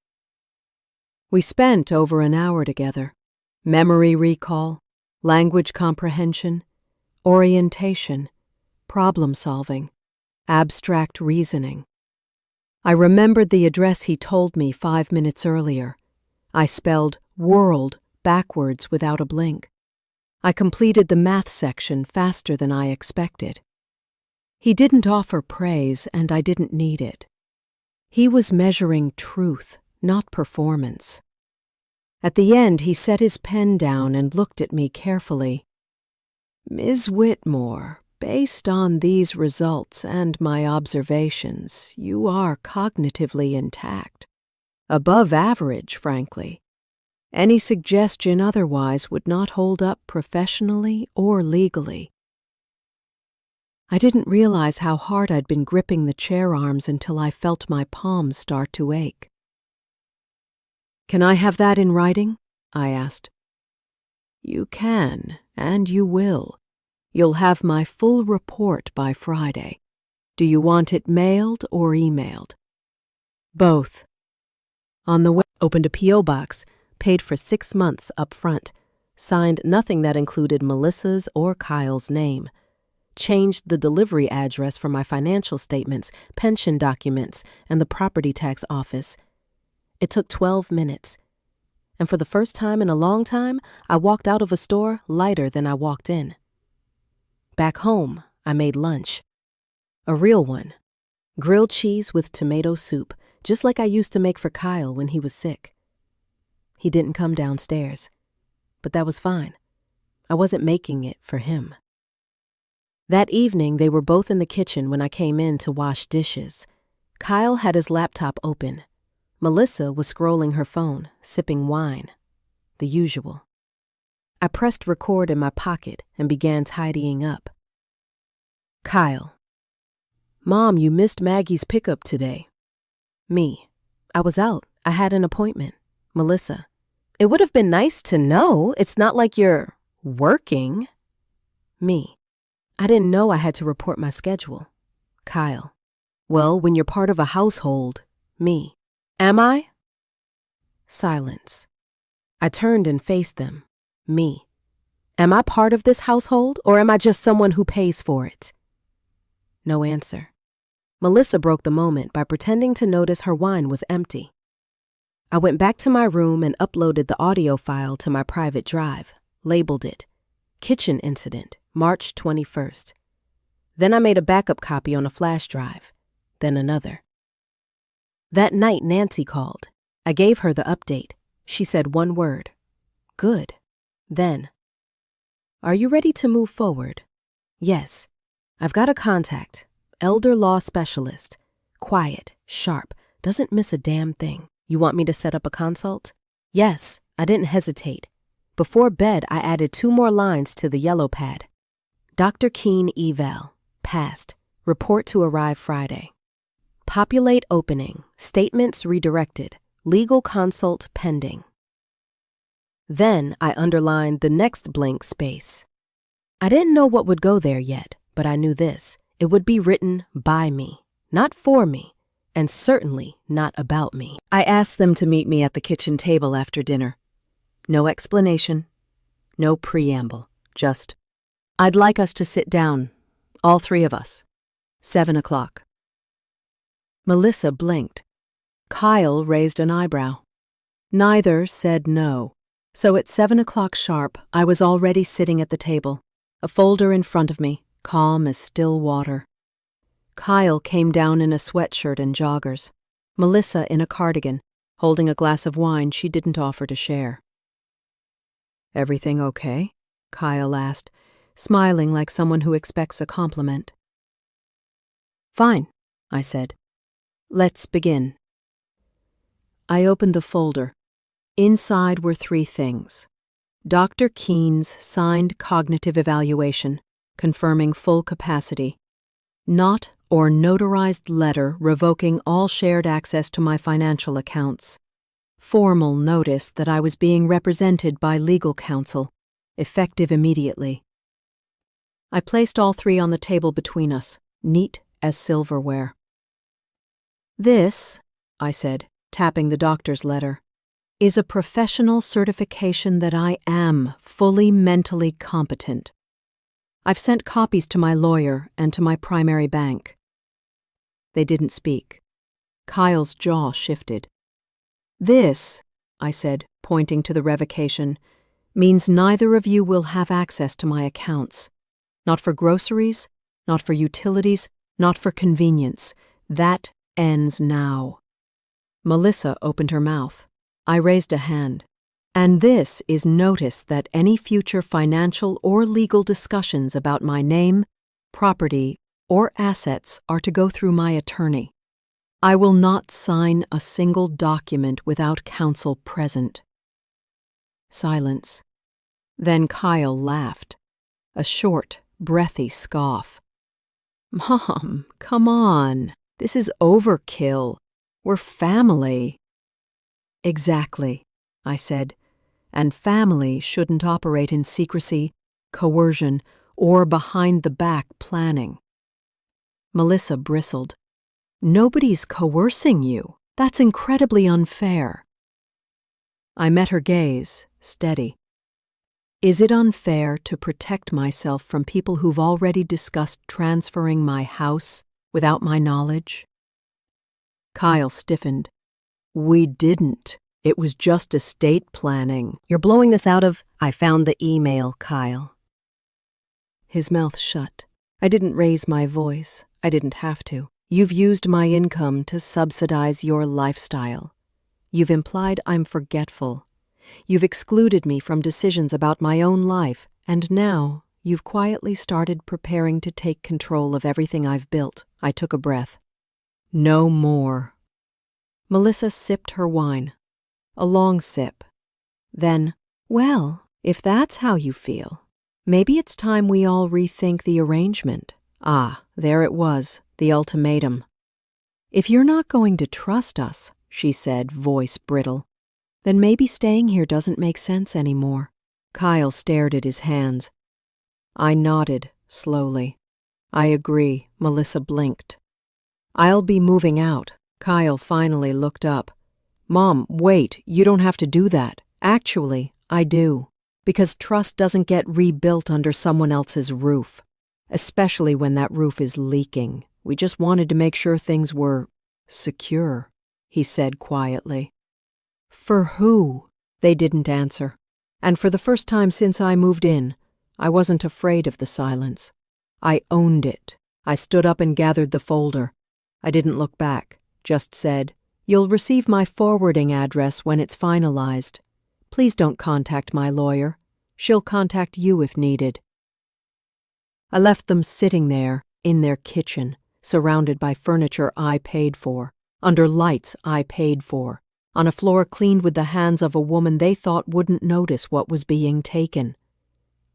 We spent over an hour together. Memory recall, language comprehension, orientation, problem solving, abstract reasoning. I remembered the address he told me 5 minutes earlier. I spelled world backwards without a blink. I completed the math section faster than I expected. He didn't offer praise, and I didn't need it. He was measuring truth, not performance. At the end, he set his pen down and looked at me carefully. "Ms. Whitmore, based on these results and my observations, you are cognitively intact. Above average, frankly. Any suggestion otherwise would not hold up professionally or legally." I didn't realize how hard I'd been gripping the chair arms until I felt my palms start to ache. "Can I have that in writing?" I asked. "You can, and you will. You'll have my full report by Friday. Do you want it mailed or emailed?" "Both." On the way, opened a P.O. box, paid for 6 months up front, signed nothing that included Melissa's or Kyle's name, changed the delivery address for my financial statements, pension documents, and the property tax office. It took 12 minutes. And for the first time in a long time, I walked out of a store lighter than I walked in. Back home, I made lunch. A real one. Grilled cheese with tomato soup, just like I used to make for Kyle when he was sick. He didn't come downstairs, but that was fine. I wasn't making it for him. That evening, they were both in the kitchen when I came in to wash dishes. Kyle had his laptop open. Melissa was scrolling her phone, sipping wine. The usual. I pressed record in my pocket and began tidying up. Kyle. "Mom, you missed Maggie's pickup today." Me. "I was out. I had an appointment." Melissa. "It would have been nice to know. It's not like you're working." Me. "I didn't know I had to report my schedule." Kyle. "Well, when you're part of a household." Me. "Am I?" Silence. I turned and faced them. Me. "Am I part of this household, or am I just someone who pays for it?" No answer. Melissa broke the moment by pretending to notice her wine was empty. I went back to my room and uploaded the audio file to my private drive, labeled it Kitchen Incident, March 21st. Then I made a backup copy on a flash drive, then another. That night, Nancy called. I gave her the update. She said one word. "Good." Then, "Are you ready to move forward?" "Yes. I've got a contact, elder law specialist. Quiet, sharp, doesn't miss a damn thing. You want me to set up a consult?" "Yes." I didn't hesitate. Before bed, I added 2 more lines to the yellow pad. Dr. Keene eval. Passed. Report to arrive Friday. Populate opening. Statements redirected. Legal consult pending. Then I underlined the next blank space. I didn't know what would go there yet, but I knew this. It would be written by me, not for me, and certainly not about me. I asked them to meet me at the kitchen table after dinner. No explanation, no preamble, just, "I'd like us to sit down, all three of us. 7 o'clock. Melissa blinked. Kyle raised an eyebrow. Neither said no. So at 7 o'clock sharp, I was already sitting at the table, a folder in front of me, calm as still water. Kyle came down in a sweatshirt and joggers. Melissa in a cardigan, holding a glass of wine she didn't offer to share. "Everything okay?" Kyle asked, smiling like someone who expects a compliment. "Fine," I said. "Let's begin." I opened the folder. Inside were 3 things. Dr. Keene's signed cognitive evaluation, confirming full capacity. Not or notarized letter revoking all shared access to my financial accounts. Formal notice that I was being represented by legal counsel, effective immediately. I placed all 3 on the table between us, neat as silverware. "This," I said, tapping the doctor's letter, "is a professional certification that I am fully mentally competent. I've sent copies to my lawyer and to my primary bank." They didn't speak. Kyle's jaw shifted. "This," I said, pointing to the revocation, "means neither of you will have access to my accounts. Not for groceries, not for utilities, not for convenience. That ends now." Melissa opened her mouth. I raised a hand. "And this is notice that any future financial or legal discussions about my name, property, or assets are to go through my attorney. I will not sign a single document without counsel present." Silence. Then Kyle laughed. A short, breathy scoff. "Mom, come on. This is overkill. We're family." "Exactly," I said, "and family shouldn't operate in secrecy, coercion, or behind-the-back planning." Melissa bristled. "Nobody's coercing you. That's incredibly unfair." I met her gaze, steady. "Is it unfair to protect myself from people who've already discussed transferring my house without my knowledge?" Kyle stiffened. "We didn't. It was just estate planning. You're blowing this out of—" "I found the email, Kyle." His mouth shut. I didn't raise my voice. I didn't have to. "You've used my income to subsidize your lifestyle. You've implied I'm forgetful. You've excluded me from decisions about my own life, and now you've quietly started preparing to take control of everything I've built." I took a breath. "No more." Melissa sipped her wine. A long sip. Then, "Well, if that's how you feel, maybe it's time we all rethink the arrangement." Ah, there it was, the ultimatum. "If you're not going to trust us," she said, voice brittle, "then maybe staying here doesn't make sense anymore." Kyle stared at his hands. I nodded, slowly. "I agree," Melissa blinked. "I'll be moving out." Kyle finally looked up. "Mom, wait, you don't have to do that. Actually, I do. Because trust doesn't get rebuilt under someone else's roof. Especially when that roof is leaking. We just wanted to make sure things were secure," he said quietly. "For who?" They didn't answer. And for the first time since I moved in, I wasn't afraid of the silence. I owned it. I stood up and gathered the folder. I didn't look back, just said, "You'll receive my forwarding address when it's finalized. Please don't contact my lawyer. She'll contact you if needed." I left them sitting there, in their kitchen, surrounded by furniture I paid for, under lights I paid for, on a floor cleaned with the hands of a woman they thought wouldn't notice what was being taken.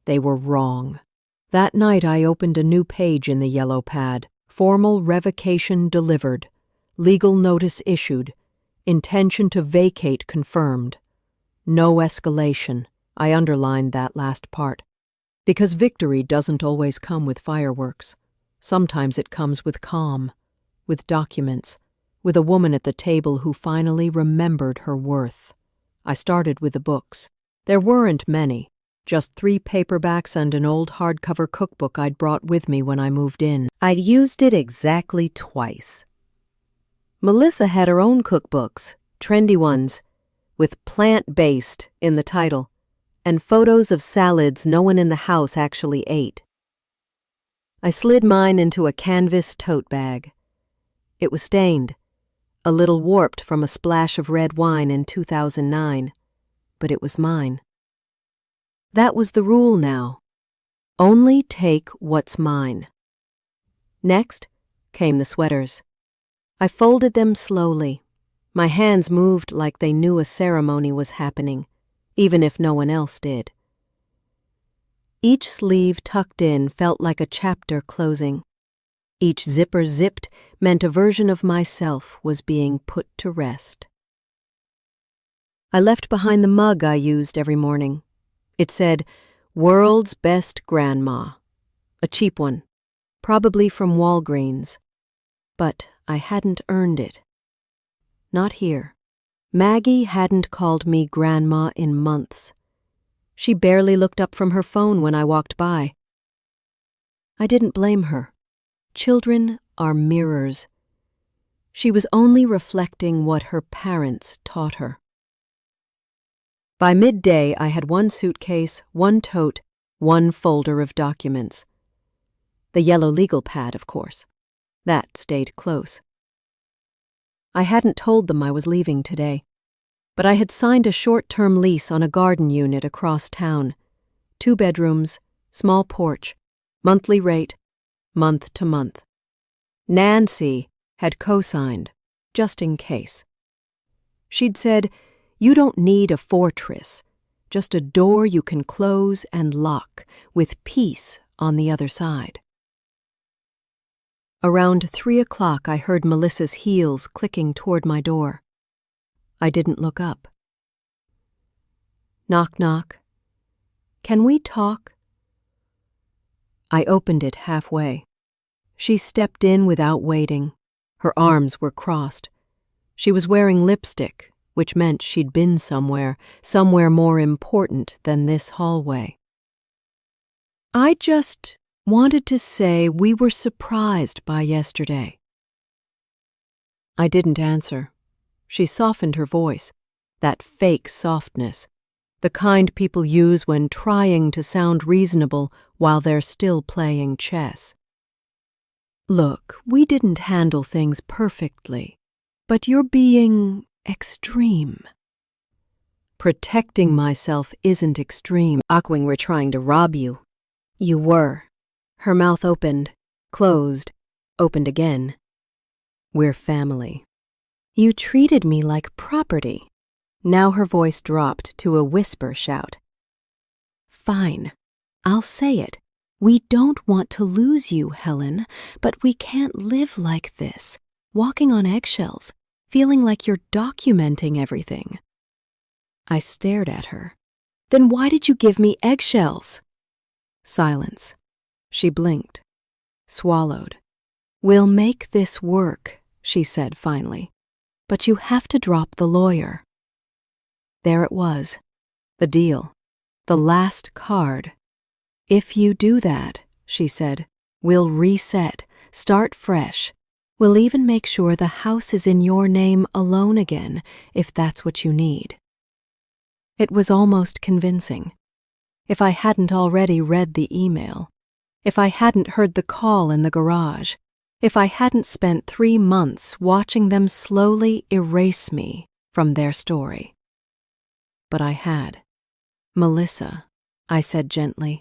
They were wrong. That night I opened a new page in the yellow pad. Formal revocation delivered. Legal notice issued. Intention to vacate confirmed. No escalation. I underlined that last part. Because victory doesn't always come with fireworks. Sometimes it comes with calm, with documents, with a woman at the table who finally remembered her worth. I started with the books. There weren't many, just 3 paperbacks and an old hardcover cookbook I'd brought with me when I moved in. I'd used it exactly twice. Melissa had her own cookbooks, trendy ones, with plant-based in the title, and photos of salads no one in the house actually ate. I slid mine into a canvas tote bag. It was stained, a little warped from a splash of red wine in 2009, but it was mine. That was the rule now. Only take what's mine. Next came the sweaters. I folded them slowly. My hands moved like they knew a ceremony was happening, even if no one else did. Each sleeve tucked in felt like a chapter closing. Each zipper zipped meant a version of myself was being put to rest. I left behind the mug I used every morning. It said, "World's Best Grandma," a cheap one, probably from Walgreens. But I hadn't earned it. Not here. Maggie hadn't called me Grandma in months. She barely looked up from her phone when I walked by. I didn't blame her. Children are mirrors. She was only reflecting what her parents taught her. By midday, I had 1 suitcase, 1 tote, 1 folder of documents. The yellow legal pad, of course. That stayed close. I hadn't told them I was leaving today, but I had signed a short-term lease on a garden unit across town. 2 bedrooms, small porch, monthly rate, month to month. Nancy had co-signed, just in case. She'd said, "You don't need a fortress, just a door you can close and lock, with peace on the other side." Around 3 o'clock, I heard Melissa's heels clicking toward my door. I didn't look up. Knock, knock. "Can we talk?" I opened it halfway. She stepped in without waiting. Her arms were crossed. She was wearing lipstick, which meant she'd been somewhere more important than this hallway. "I just wanted to say we were surprised by yesterday." I didn't answer. She softened her voice, that fake softness, the kind people use when trying to sound reasonable while they're still playing chess. "Look, we didn't handle things perfectly, but you're being extreme." "Protecting myself isn't extreme. When we're trying to rob you." "You were." Her mouth opened, closed, opened again. "We're family." "You treated me like property." Now her voice dropped to a whisper shout. "Fine, I'll say it. We don't want to lose you, Helen, but we can't live like this, walking on eggshells, feeling like you're documenting everything." I stared at her. "Then why did you give me eggshells?" Silence. She blinked, swallowed. "We'll make this work," she said finally, "but you have to drop the lawyer." There it was, the deal, the last card. "If you do that," she said, "we'll reset, start fresh. We'll even make sure the house is in your name alone again, if that's what you need." It was almost convincing. If I hadn't already read the email, if I hadn't heard the call in the garage, if I hadn't spent 3 months watching them slowly erase me from their story. But I had. "Melissa," I said gently,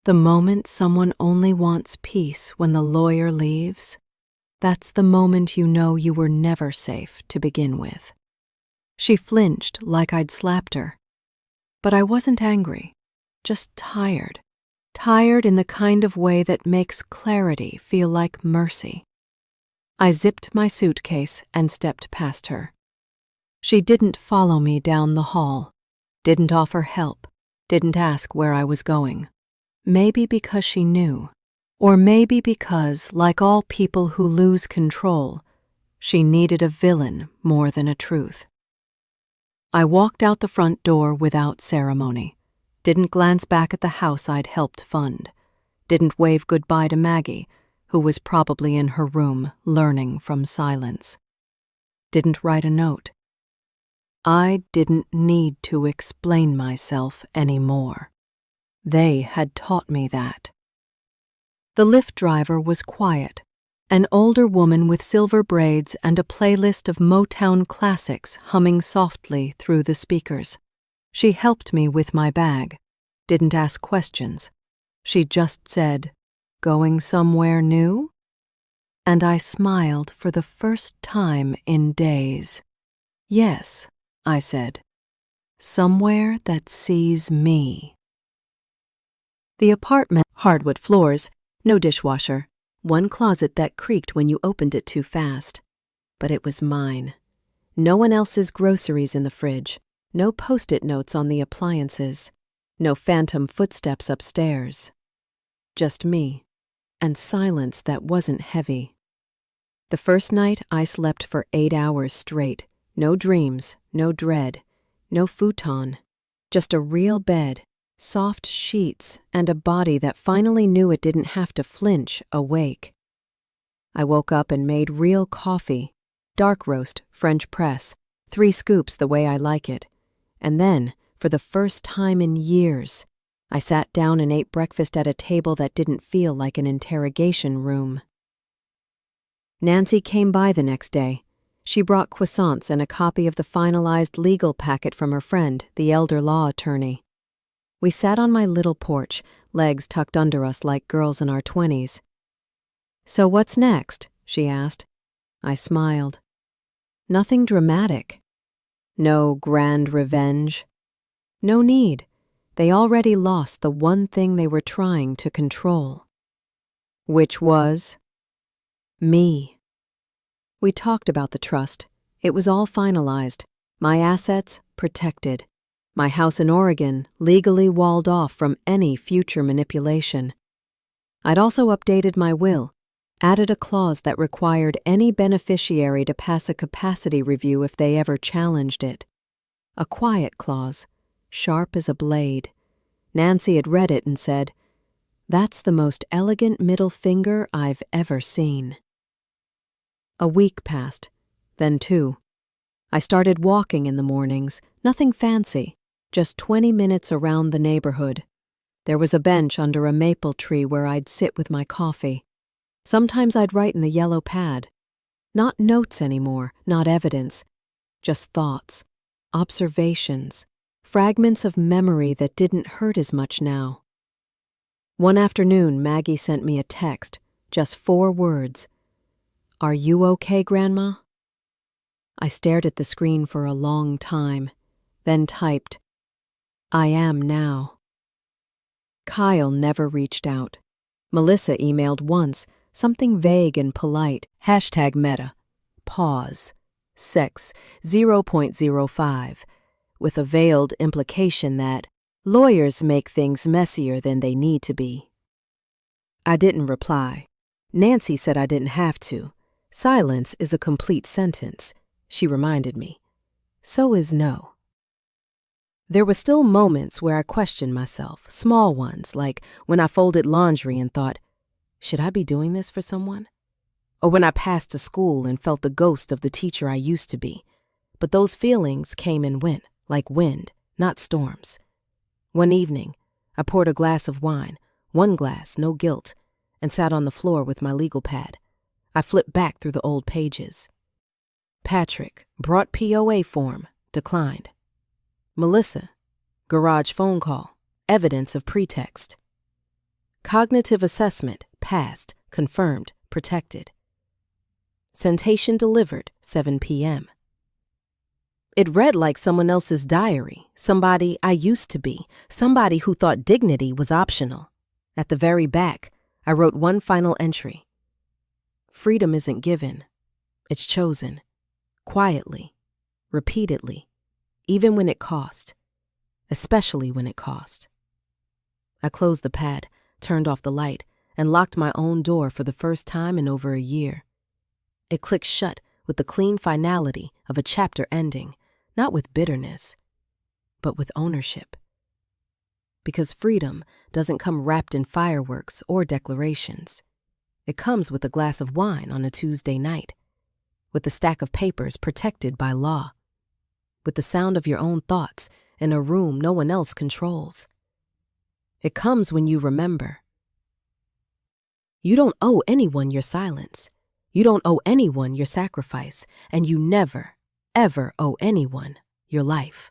"the moment someone only wants peace when the lawyer leaves, that's the moment you know you were never safe to begin with." She flinched like I'd slapped her. But I wasn't angry, just tired. Tired in the kind of way that makes clarity feel like mercy. I zipped my suitcase and stepped past her. She didn't follow me down the hall, didn't offer help, didn't ask where I was going. Maybe because she knew, or maybe because, like all people who lose control, she needed a villain more than a truth. I walked out the front door without ceremony. Didn't glance back at the house I'd helped fund. Didn't wave goodbye to Maggie, who was probably in her room learning from silence. Didn't write a note. I didn't need to explain myself anymore. They had taught me that. The Lyft driver was quiet, an older woman with silver braids and a playlist of Motown classics humming softly through the speakers. She helped me with my bag, didn't ask questions. She just said, "Going somewhere new?" And I smiled for the first time in days. "Yes," I said, "somewhere that sees me." The apartment, hardwood floors, no dishwasher, one closet that creaked when you opened it too fast. But it was mine. No one else's groceries in the fridge, no post-it notes on the appliances, no phantom footsteps upstairs. Just me, and silence that wasn't heavy. The first night I slept for 8 hours straight. No dreams, no dread, no futon. Just a real bed, soft sheets, and a body that finally knew it didn't have to flinch awake. I woke up and made real coffee, dark roast, French press, 3 scoops the way I like it. And then, for the first time in years, I sat down and ate breakfast at a table that didn't feel like an interrogation room. Nancy came by the next day. She brought croissants and a copy of the finalized legal packet from her friend, the elder law attorney. We sat on my little porch, legs tucked under us like girls in our 20s. "So what's next?" she asked. I smiled. Nothing dramatic. No grand revenge. No need. They already lost the one thing they were trying to control. Which was me. We talked about the trust. It was all finalized. My assets protected. My house in Oregon legally walled off from any future manipulation. I'd also updated my will, added a clause that required any beneficiary to pass a capacity review if they ever challenged it. A quiet clause, sharp as a blade. Nancy had read it and said, "That's the most elegant middle finger I've ever seen." A week passed, then 2. I started walking in the mornings, nothing fancy, just 20 minutes around the neighborhood. There was a bench under a maple tree where I'd sit with my coffee. Sometimes I'd write in the yellow pad. Not notes anymore, not evidence, just thoughts, observations, fragments of memory that didn't hurt as much now. One afternoon, Maggie sent me a text, just 4 words. "Are you okay, Grandma?" I stared at the screen for a long time, then typed, "I am now." Kyle never reached out. Melissa emailed once, something vague and polite, #meta, pause, sex 0.05, with a veiled implication that lawyers make things messier than they need to be. I didn't reply. Nancy said I didn't have to. Silence is a complete sentence, she reminded me. So is no. There were still moments where I questioned myself, small ones, like when I folded laundry and thought, should I be doing this for someone? Or when I passed to school and felt the ghost of the teacher I used to be. But those feelings came and went, like wind, not storms. One evening, I poured a glass of wine, 1 glass, no guilt, and sat on the floor with my legal pad. I flipped back through the old pages. Patrick, brought POA form, declined. Melissa, garage phone call, evidence of pretext. Cognitive assessment, passed, confirmed, protected. Citation delivered, 7 p.m. It read like someone else's diary, somebody I used to be, somebody who thought dignity was optional. At the very back, I wrote one final entry. Freedom isn't given, it's chosen, quietly, repeatedly, even when it cost, especially when it cost. I closed the pad, turned off the light, and locked my own door for the first time in over a year. It clicked shut with the clean finality of a chapter ending, not with bitterness, but with ownership. Because freedom doesn't come wrapped in fireworks or declarations. It comes with a glass of wine on a Tuesday night, with a stack of papers protected by law, with the sound of your own thoughts in a room no one else controls. It comes when you remember. You don't owe anyone your silence. You don't owe anyone your sacrifice, and you never, ever owe anyone your life.